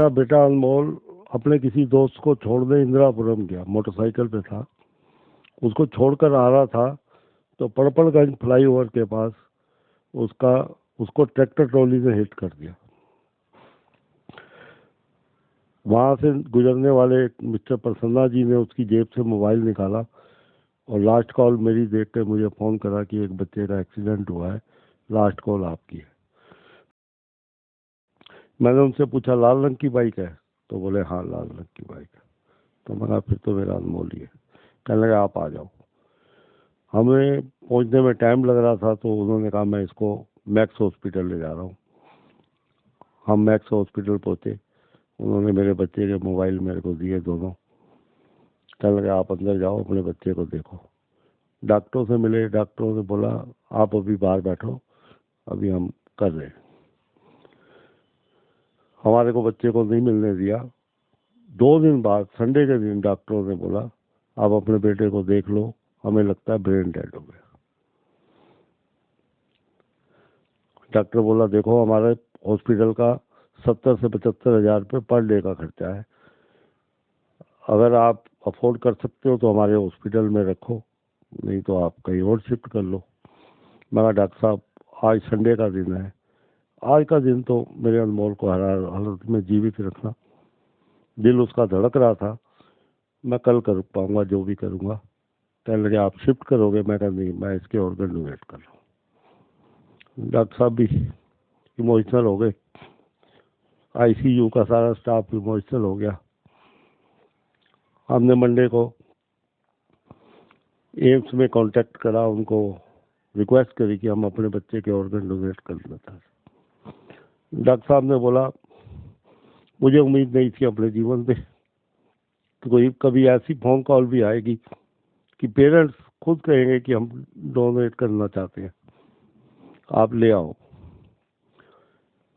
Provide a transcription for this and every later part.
मेरा बेटा अनमोल अपने किसी दोस्त को छोड़ने इंदिरापुरम गया, मोटरसाइकिल पे था। उसको छोड़कर आ रहा था तो पड़पड़गंज फ्लाईओवर के पास उसको ट्रैक्टर ट्रॉली ने हिट कर दिया। वहां से गुजरने वाले मिस्टर प्रसन्ना जी ने उसकी जेब से मोबाइल निकाला और लास्ट कॉल मेरी देख कर मुझे फ़ोन करा कि एक बच्चे का एक्सीडेंट हुआ है, लास्ट कॉल आपकी है। मैंने उनसे पूछा लाल रंग की बाइक है? तो बोले हाँ लाल रंग की बाइक है। तो मैंने फिर तो मेरा अनमोल ही है। कहने लगे आप आ जाओ। हमें पहुंचने में टाइम लग रहा था तो उन्होंने कहा मैं इसको मैक्स हॉस्पिटल ले जा रहा हूँ। हम मैक्स हॉस्पिटल पहुंचे। उन्होंने मेरे बच्चे के मोबाइल मेरे को दिए दोनों। कहने लगे आप अंदर जाओ, अपने बच्चे को देखो। डॉक्टरों से मिले। डॉक्टरों ने बोला आप अभी बाहर बैठो, अभी हम कर रहे हैं। हमारे को बच्चे को नहीं मिलने दिया। 2 दिन बाद संडे के दिन डॉक्टरों ने बोला आप अपने बेटे को देख लो, हमें लगता है ब्रेन डेड हो गया। डॉक्टर बोला देखो हमारे हॉस्पिटल का 70 से 75 हजार रुपये पर डे का खर्चा है, अगर आप अफोर्ड कर सकते हो तो हमारे हॉस्पिटल में रखो, नहीं तो आप कहीं और शिफ्ट कर लो। मैं डॉक्टर साहब आज संडे का दिन है, आज का दिन तो मेरे अनमोल को हर हालत में जीवित रखना। दिल उसका धड़क रहा था, मैं कल कर पाऊंगा जो भी करूंगा। कहने लगे आप शिफ्ट करोगे? मैं कहा नहीं, मैं इसके ऑर्गन डोनेट कर रहा हूँ। डॉक्टर साहब भी इमोशनल हो गए, आईसीयू का सारा स्टाफ इमोशनल हो गया। हमने मंडे को एम्स में कांटेक्ट करा, उनको रिक्वेस्ट करी कि हम अपने बच्चे के ऑर्गन डोनेट करना चाहते हैं। डॉक्टर साहब ने बोला मुझे उम्मीद नहीं थी अपने जीवन में तो कोई कभी ऐसी फोन कॉल भी आएगी कि पेरेंट्स खुद कहेंगे कि हम डोनेट करना चाहते हैं, आप ले आओ।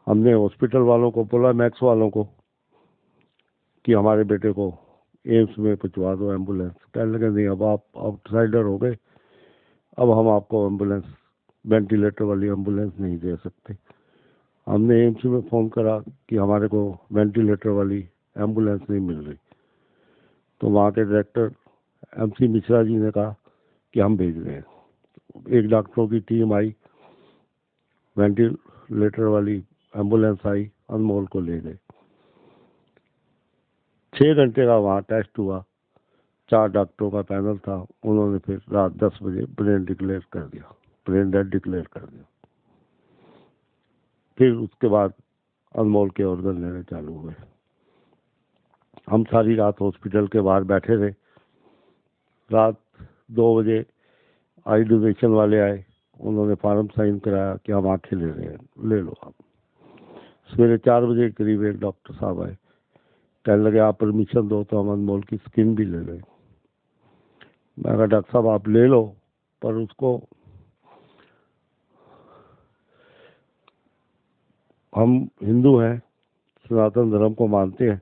हमने हॉस्पिटल वालों को बोला, मैक्स वालों को, कि हमारे बेटे को एम्स में पहुंचवा दो एम्बुलेंस। कहने लगे नहीं, अब आप आउटसाइडर हो गए, अब हम आपको एम्बुलेंस, वेंटिलेटर वाली एम्बुलेंस नहीं दे सकते। हमने एम्स में फ़ोन करा कि हमारे को वेंटिलेटर वाली एम्बुलेंस नहीं मिल रही। तो वहाँ के डायरेक्टर MC मिश्रा जी ने कहा कि हम भेज रहे हैं। एक डॉक्टरों की टीम आई, वेंटिलेटर वाली एम्बुलेंस आई, अनमोल को ले गए। 6 घंटे का वहाँ टेस्ट हुआ, 4 डॉक्टरों का पैनल था। उन्होंने फिर रात 10 बजे ब्रेन डिक्लेयर कर दिया, ब्रेन डेड डिक्लेयर कर दिया। फिर उसके बाद अनमोल के ऑर्गन लेने चालू हुए। हम सारी रात हॉस्पिटल के बाहर बैठे थे। रात 2 बजे आई डोनेशन वाले आए, उन्होंने फार्म साइन कराया कि हम आंखें ले रहे हैं, ले लो आप। सवेरे 4 बजे के करीब एक डॉक्टर साहब आए, कहने लगे आप परमिशन दो तो हम अनमोल की स्किन भी ले लें। मैं कहा डॉक्टर साहब आप ले लो, पर उसको हम हिंदू हैं, सनातन धर्म को मानते हैं,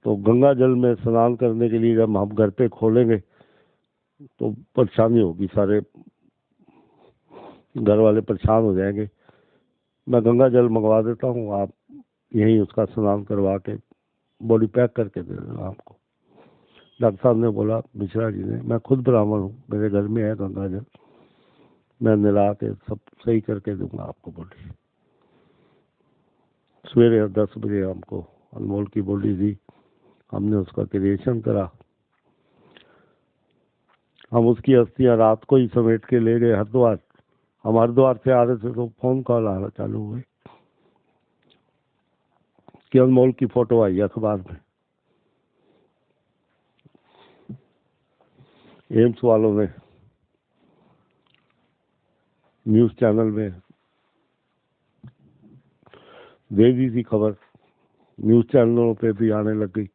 तो गंगा जल में स्नान करने के लिए जब हम घर पे खोलेंगे तो परेशानी होगी, सारे घर वाले परेशान हो जाएंगे। मैं गंगा जल मंगवा देता हूँ, आप यहीं उसका स्नान करवा के बॉडी पैक करके दे देना आपको। डॉक्टर साहब ने बोला, मिश्रा जी ने, मैं खुद ब्राह्मण हूँ, मेरे घर में है गंगा जल, मैं मिला के सब सही करके दूंगा आपको बॉडी। सवेरे 10 बजे हमको अनमोल की बॉडी दी, हमने उसका क्रिएशन करा। हम उसकी अस्थियां रात को ही समेट के ले गए हरिद्वार। हम हरिद्वार से आ रहे थे तो फोन कॉल आना चालू हुए कि अनमोल की फोटो आई अखबार में। एम्स वालों ने न्यूज चैनल में दे दी थी खबर, न्यूज चैनलों पे भी आने लग गई।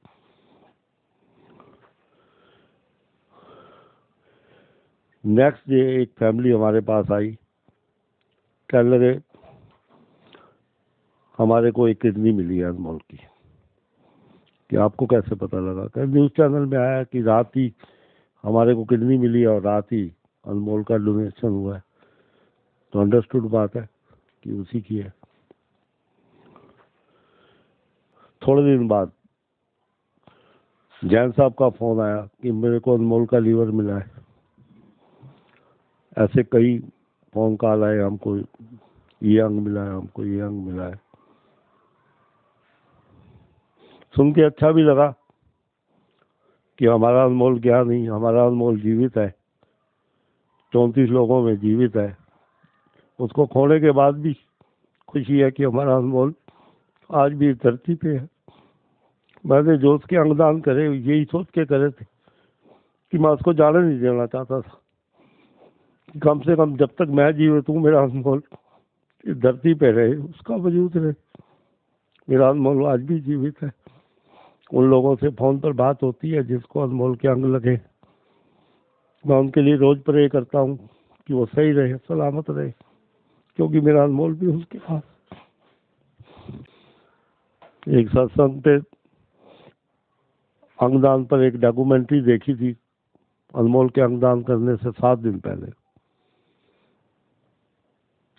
नेक्स्ट डे एक फैमिली हमारे पास आई, कहने लगे हमारे को एक किडनी मिली है अनमोल की। कि आपको कैसे पता लगा? कह न्यूज चैनल में आया कि रात ही हमारे को किडनी मिली है और रात ही अनमोल का डोनेशन हुआ है। तो अंडरस्टूड बात है कि उसी की है। थोड़े दिन बाद जैन साहब का फोन आया कि मेरे को अनमोल का लीवर मिला है। ऐसे कई फोन कॉल आए, हमको ये अंग मिला है, हमको ये अंग मिला है। सुन के अच्छा भी लगा कि हमारा अनमोल गया नहीं, हमारा अनमोल जीवित है, 34 लोगों में जीवित है। उसको खोने के बाद भी खुशी है कि हमारा अनमोल आज भी धरती पे है। मैंने जो उसके अंगदान करे यही सोच के करे थे कि मैं उसको जाने नहीं देना चाहता था, कम से कम जब तक मैं जीवित हूँ मेरा अनमोल इस धरती पे रहे, उसका वजूद रहे। मेरा अनमोल आज भी जीवित है। उन लोगों से फोन पर बात होती है जिसको अनमोल के अंग लगे, मैं उनके लिए रोज प्रे करता हूँ कि वो सही रहे, सलामत रहे, क्योंकि मेरा अनमोल भी उसके पास। एक सत्संग पे अंगदान पर एक डॉक्यूमेंट्री देखी थी, अनमोल के अंगदान करने से 7 दिन पहले।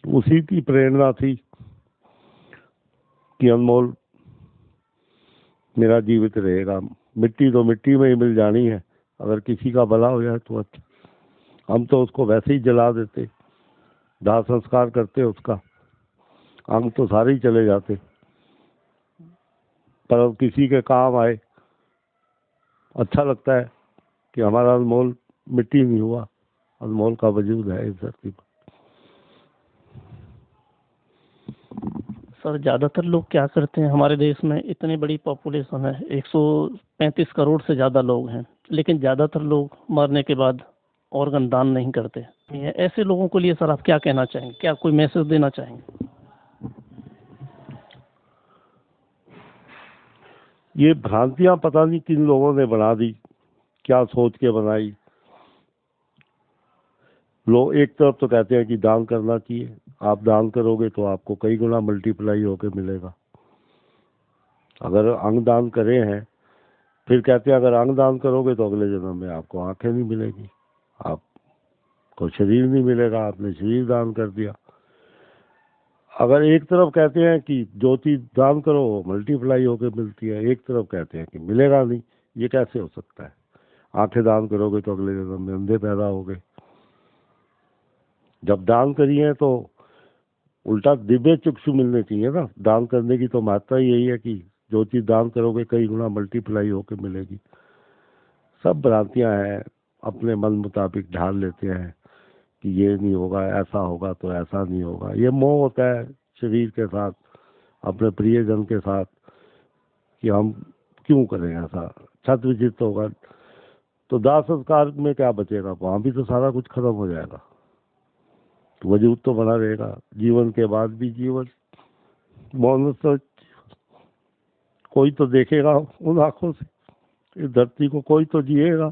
उसी की प्रेरणा थी कि अनमोल मेरा जीवित रहेगा। मिट्टी तो मिट्टी में ही मिल जानी है, अगर किसी का भला हो जाए तो अच्छा। हम तो उसको वैसे ही जला देते, दाह संस्कार करते उसका, अंग तो सारे ही चले जाते, पर अब किसी के काम आए। अच्छा लगता है कि हमारा अनमोल मिट्टी नहीं हुआ, अनमोल का वजूद है इस धरती पर। सर ज़्यादातर लोग क्या करते हैं, हमारे देश में इतनी बड़ी पॉपुलेशन है, 135 करोड़ से ज़्यादा लोग हैं, लेकिन ज़्यादातर लोग मरने के बाद ऑर्गन दान नहीं करते। ऐसे लोगों के लिए सर आप क्या कहना चाहेंगे, क्या कोई मैसेज देना चाहेंगे? ये भ्रांतियां पता नहीं किन लोगों ने बना दी, क्या सोच के बनाई। लोग एक तरफ तो कहते हैं कि दान करना चाहिए, आप दान करोगे तो आपको कई गुना मल्टीप्लाई होकर मिलेगा। अगर अंग दान करे हैं, फिर कहते हैं अगर अंग दान करोगे तो अगले जन्म में आपको आंखें नहीं मिलेगी, आपको शरीर नहीं मिलेगा, आपने शरीर दान कर दिया। अगर एक तरफ कहते हैं कि जो चीज दान करो मल्टीप्लाई होकर मिलती है, एक तरफ कहते हैं कि मिलेगा नहीं, ये कैसे हो सकता है? आंखें दान करोगे तो अगले जन्म में अंधे पैदा होगे। जब दान करिए तो उल्टा दिव्य चक्षु मिलने चाहिए ना। दान करने की तो महत्ता ही यही है कि जो चीज दान करोगे कई गुना मल्टीप्लाई होकर मिलेगी। सब भ्रांतियां हैं, अपने मन मुताबिक ढाल लेते हैं कि ये नहीं होगा, ऐसा होगा तो ऐसा नहीं होगा। ये मोह होता है शरीर के साथ, अपने प्रियजन के साथ, कि हम क्यों करें ऐसा। छत विचित होगा तो दाह संस्कार में क्या बचेगा, वहां भी तो सारा कुछ खत्म हो जाएगा। तो वजूद तो बना रहेगा, जीवन के बाद भी जीवन। मौन तो कोई तो देखेगा उन आंखों से, इस धरती को कोई तो जिएगा,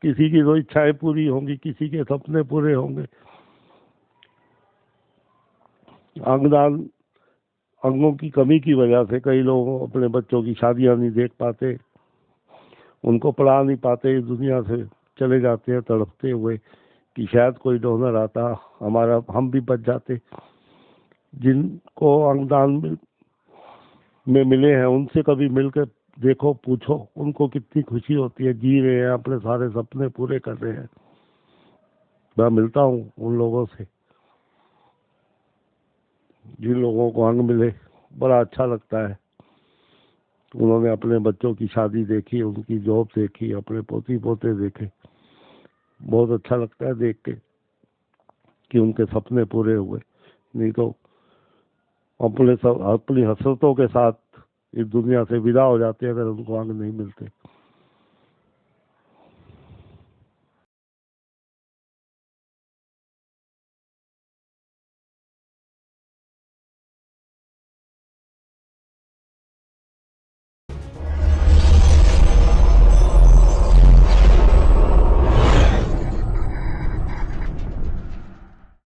किसी की तो इच्छाएं पूरी होंगी, किसी के सपने पूरे होंगे। अंगदान, अंगों की कमी की वजह से कई लोग अपने बच्चों की शादियां नहीं देख पाते, उनको पढ़ा नहीं पाते, इस दुनिया से चले जाते हैं तड़पते हुए कि शायद कोई डोनर आता, हमारा हम भी बच जाते। जिनको अंगदान में मिले हैं उनसे कभी मिलकर देखो, पूछो उनको कितनी खुशी होती है, जी रहे हैं, अपने सारे सपने पूरे कर रहे हैं। मैं मिलता हूँ उन लोगों से, जिन लोगों को अंग मिले, बड़ा अच्छा लगता है। उन्होंने अपने बच्चों की शादी देखी, उनकी जॉब देखी, अपने पोती पोते देखे, बहुत अच्छा लगता है देख के कि उनके सपने पूरे हुए। नहीं तो अपनी हसरतों के साथ इस दुनिया से विदा हो जाते हैं अगर उनको अंग नहीं मिलते।